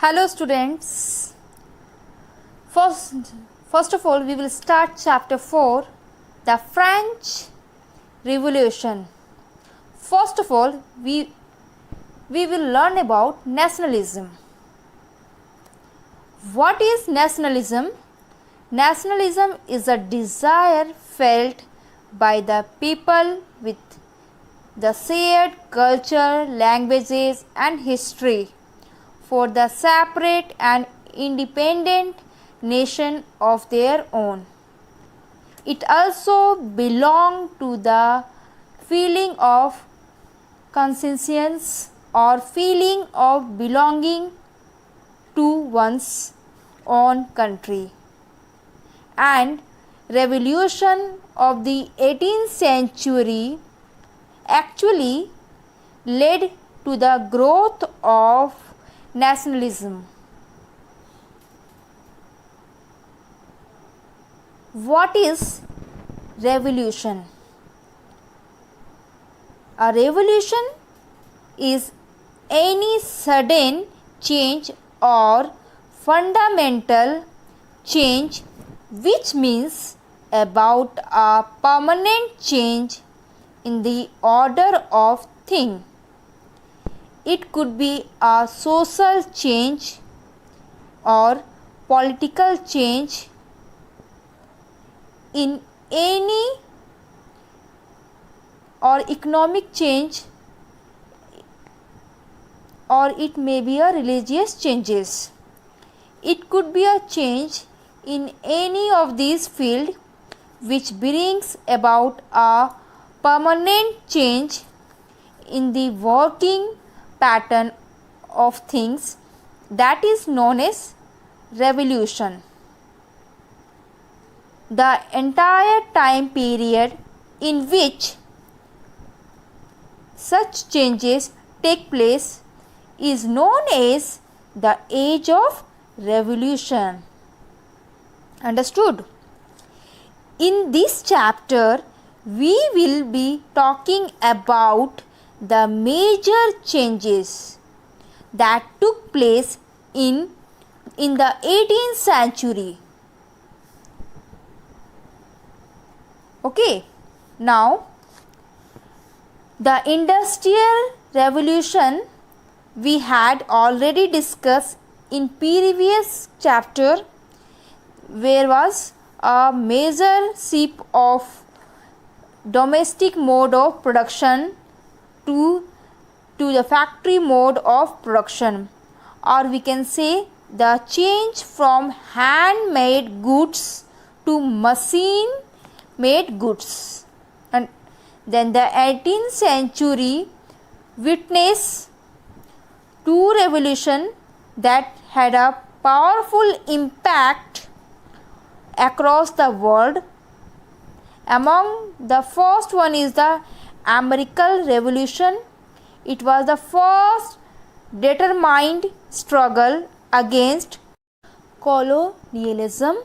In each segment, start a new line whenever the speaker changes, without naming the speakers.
Hello students. First of all, we will start chapter 4, the French Revolution. First of all, we will learn about nationalism. What is nationalism? Nationalism is a desire felt by the people with the shared culture, languages and history for the separate and independent nation of their own. It also belongs to the feeling of conscience or feeling of belonging to one's own country. And revolution of the 18th century actually led to the growth of nationalism. What is revolution? A revolution is any sudden change or fundamental change which means about a permanent change in the order of things. It could be a social change or political change in any or economic change, or it may be a religious changes. It could be a change in any of these fields which brings about a permanent change in the working pattern of things, that is known as revolution. The entire time period in which such changes take place is known as the age of revolution. Understood? In this chapter, we will be talking about the major changes that took place in the 18th century. Okay, now the Industrial Revolution we had already discussed in previous chapter, where was a major shift of domestic mode of production to the factory mode of production, or we can say the change from handmade goods to machine made goods. And then the 18th century witnessed two revolutions that had a powerful impact across the world. Among the first one is the American Revolution. It was the first determined struggle against colonialism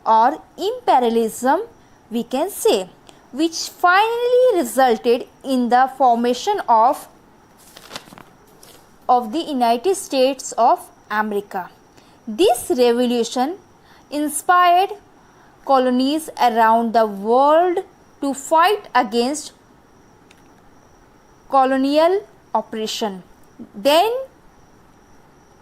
or imperialism, we can say, which finally resulted in the formation of the United States of America. This revolution inspired colonies around the world to fight against colonial oppression. Then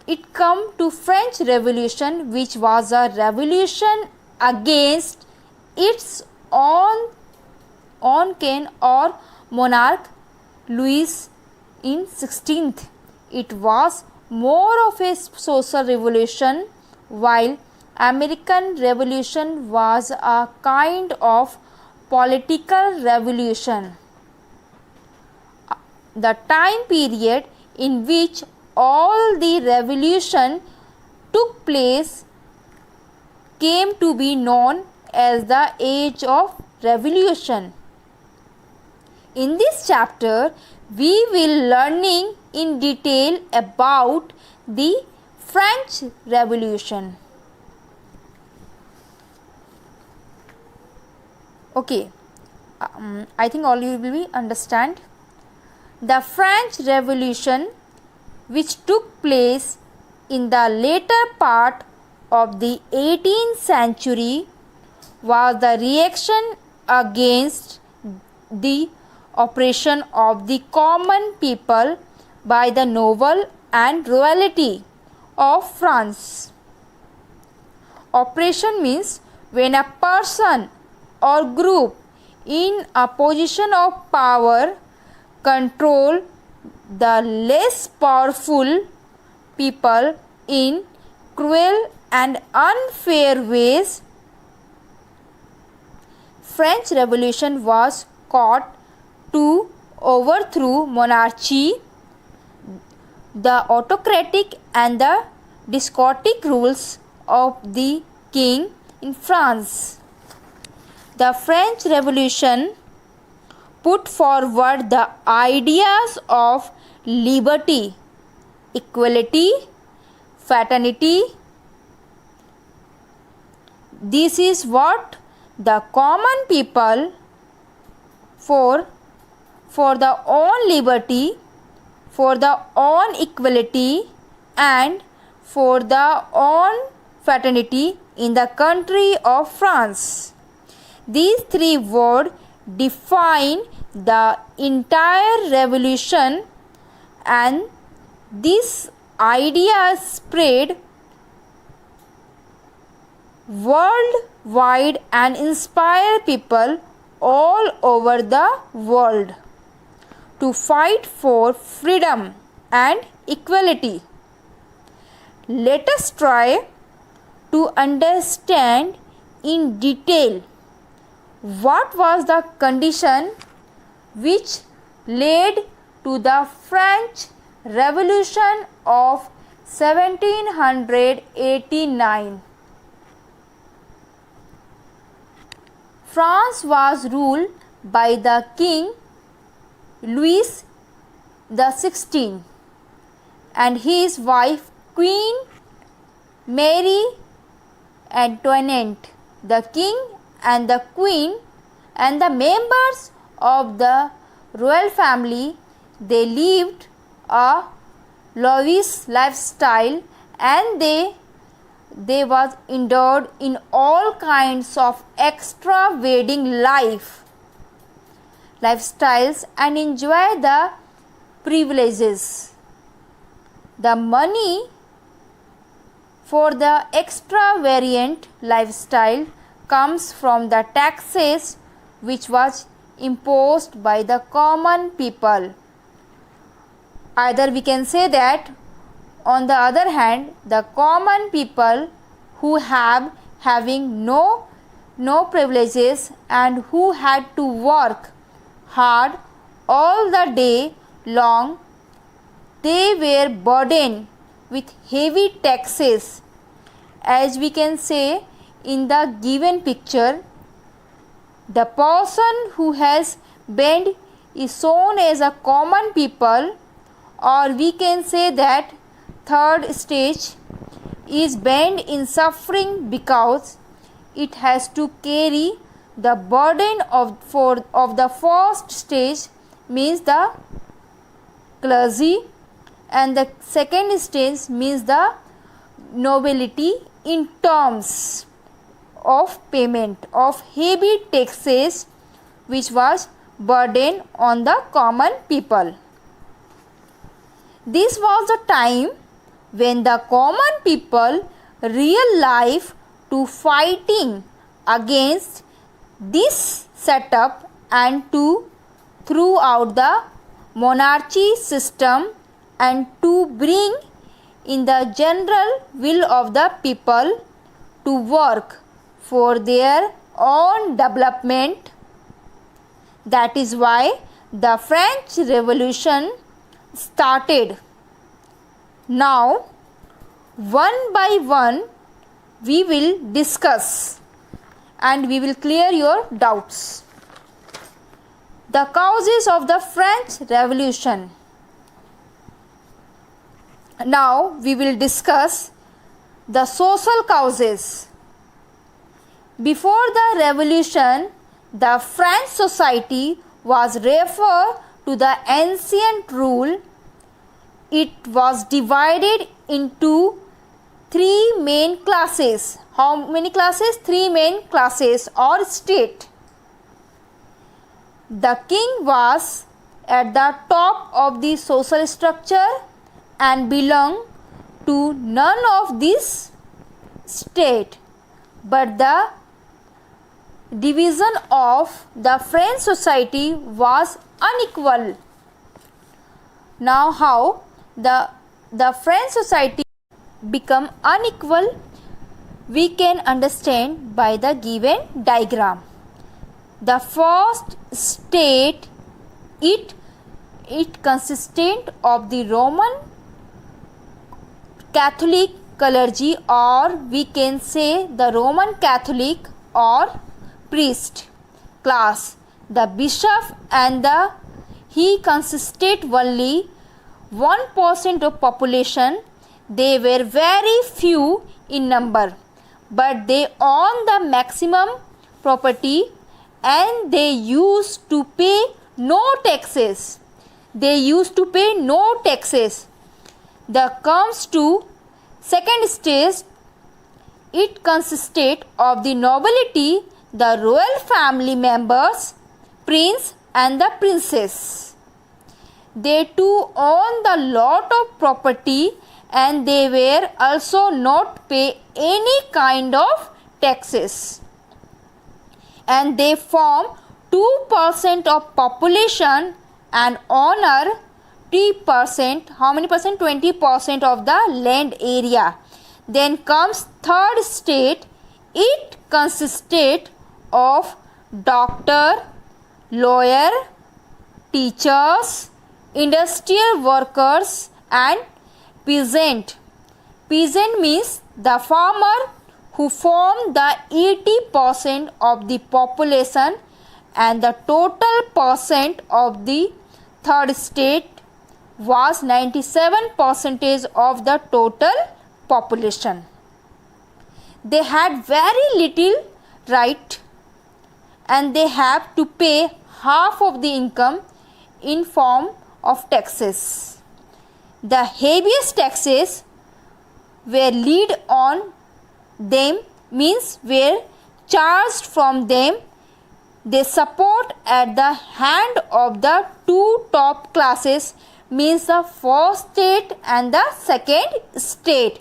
it come to French Revolution, which was a revolution against its own king or monarch, Louis in 16th. It was more of a social revolution, while American Revolution was a kind of political revolution. The time period in which all the revolution took place came to be known as the Age of Revolution. In this chapter, we will learning in detail about the French Revolution. Okay, I think all you will understand. The French Revolution, which took place in the later part of the 18th century was the reaction against the oppression of the common people by the noble and royalty of France. Oppression means when a person or group in a position of power control the less powerful people in cruel and unfair ways. French Revolution was sought to overthrow monarchy, the autocratic and the despotic rules of the king in France. The French Revolution put forward the ideas of liberty, equality, fraternity. This is what the common people for the own liberty, for the own equality and for the own fraternity in the country of France. These three words define the entire revolution, and this idea spread worldwide and inspire people all over the world to fight for freedom and equality. Let us try to understand in detail what was the condition which led to the French Revolution of 1789. France was ruled by the King Louis XVI and his wife Queen Marie Antoinette. The king and the queen and the members of the royal family, they lived a lavish lifestyle, and they was endured in all kinds of extravagant lifestyles and enjoy the privileges. The money for the extravagant lifestyle comes from the taxes which was imposed by the common people. Either we can say that, on the other hand, the common people who having no privileges and who had to work hard all the day long, they were burdened with heavy taxes. As we can say in the given picture, the person who has been is shown as a common people, or we can say that third stage is bent in suffering because it has to carry the burden of the first stage, means the clergy, and the second stage means the nobility, in terms of payment of heavy taxes which was burden on the common people. This was the time when the common people realized to fighting against this setup and to throw out the monarchy system and to bring in the general will of the people to work for their own development. That is why the French Revolution started. Now, one by one, we will discuss and we will clear your doubts. The causes of the French Revolution. Now, we will discuss the social causes. Before the revolution, the French society was referred to the ancient rule. It was divided into three main classes. How many classes? Three main classes or state. The king was at the top of the social structure and belonged to none of this state, but the division of the French society was unequal. Now how the French society become unequal, we can understand by the given diagram. The first state, it consisted of the Roman Catholic clergy, or we can say the Roman Catholic or priest class. The bishop and he consisted only 1% of population. They were very few in number, but they owned the maximum property and they used to pay no taxes. The comes to second stage, it consisted of the nobility, the royal family members, prince and the princess. They too owned a lot of property and they were also not pay any kind of taxes. And they form 2% of population and honor 3%. How many percent? 20% of the land area. Then comes third state. It consisted of doctor, lawyer, teachers, industrial workers and peasant. Peasant means the farmer who form the 80% of the population, and the total percent of the third state was 97% of the total population. They had very little right and they have to pay half of the income in form of taxes. The heaviest taxes were laid on them, means were charged from them. They support at the hand of the two top classes, means the first state and the second state.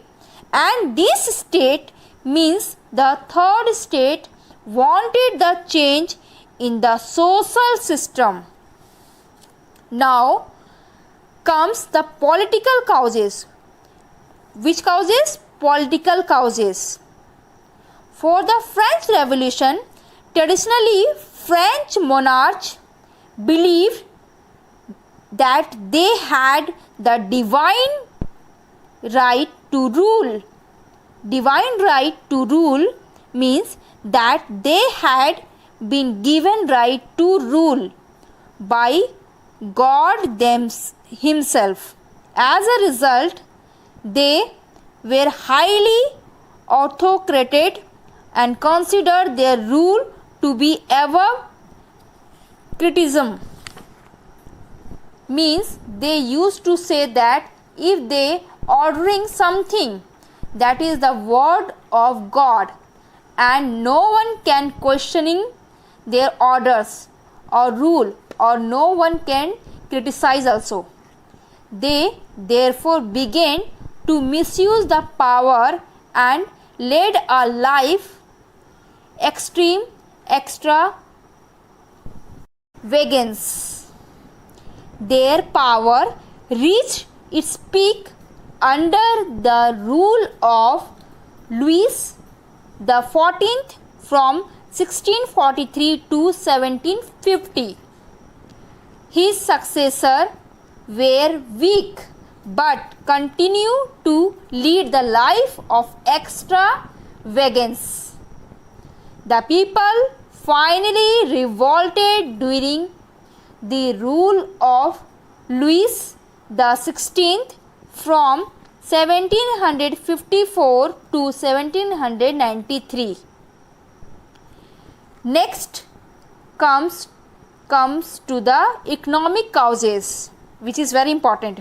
And this state means the third state wanted the change in the social system. Now comes the political causes. Which causes? Political causes. For the French Revolution, traditionally French monarchs believed that they had the divine right to rule. Divine right to rule means that they had been given right to rule by God himself. As a result, they were highly autocratic and considered their rule to be above criticism. Means they used to say that if they ordering something, that is the word of God, and no one can questioning their orders or rule, or no one can criticize also. They therefore began to misuse the power and led a life extravagance. Their power reached its peak under the rule of Louis XIV from 1643 to 1750. His successors were weak but continued to lead the life of extravagance. The people finally revolted during the rule of Louis XVI from 1754 to 1793. Next comes to the economic causes, which is very important.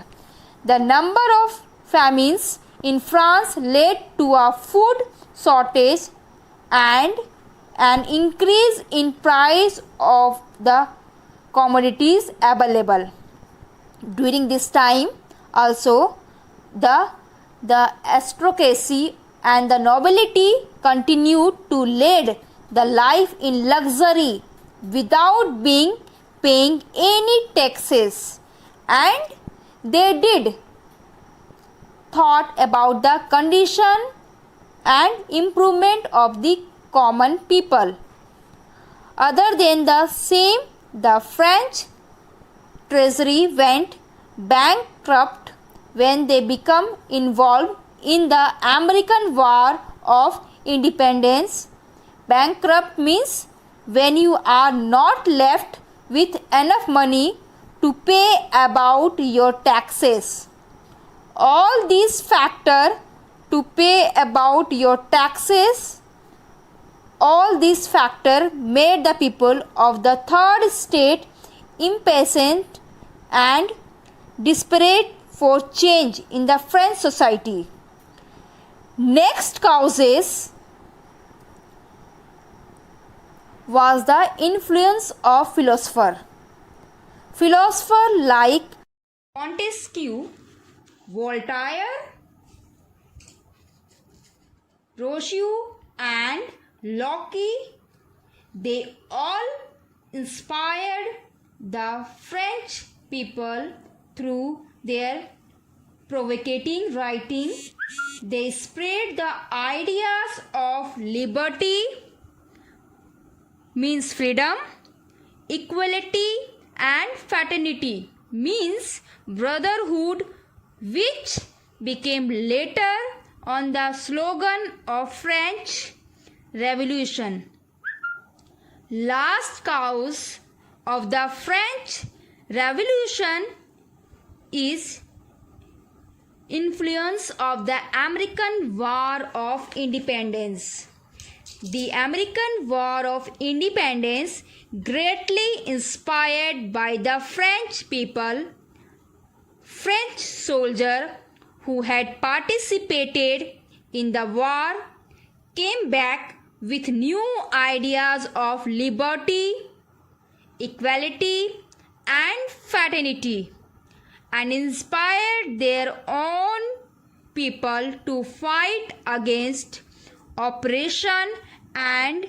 The number of famines in France led to a food shortage and an increase in price of the commodities available. During this time also the aristocracy and the nobility continued to lead the life in luxury without paying any taxes, and they did thought about the condition and improvement of the common people. Other than the same, the French treasury went bankrupt when they became involved in the American War of Independence. Bankrupt means when you are not left with enough money to pay about your taxes. All these factors to pay about your taxes, all these factors made the people of the third state impatient and desperate for change in the French society. Next causes was the influence of philosophers. Philosophers like Montesquieu, Voltaire, Rousseau and Locke, they all inspired the French people through their provocating writing. They spread the ideas of liberty means freedom, equality and fraternity means brotherhood, which became later on the slogan of French Revolution. Last cause of the French Revolution is influence of the American War of Independence. The American War of Independence, greatly inspired by the French people, French soldiers who had participated in the war came back with new ideas of liberty, equality and fraternity, and inspired their own people to fight against oppression and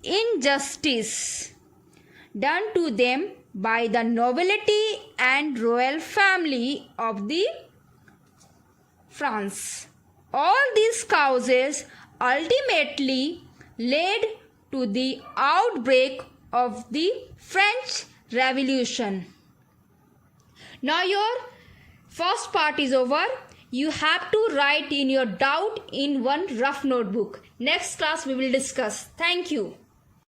injustice done to them by the nobility and royal family of the France. All these causes ultimately led to the outbreak of the French Revolution. Now your first part is over. You have to write in your doubt in one rough notebook. Next class we will discuss. Thank you.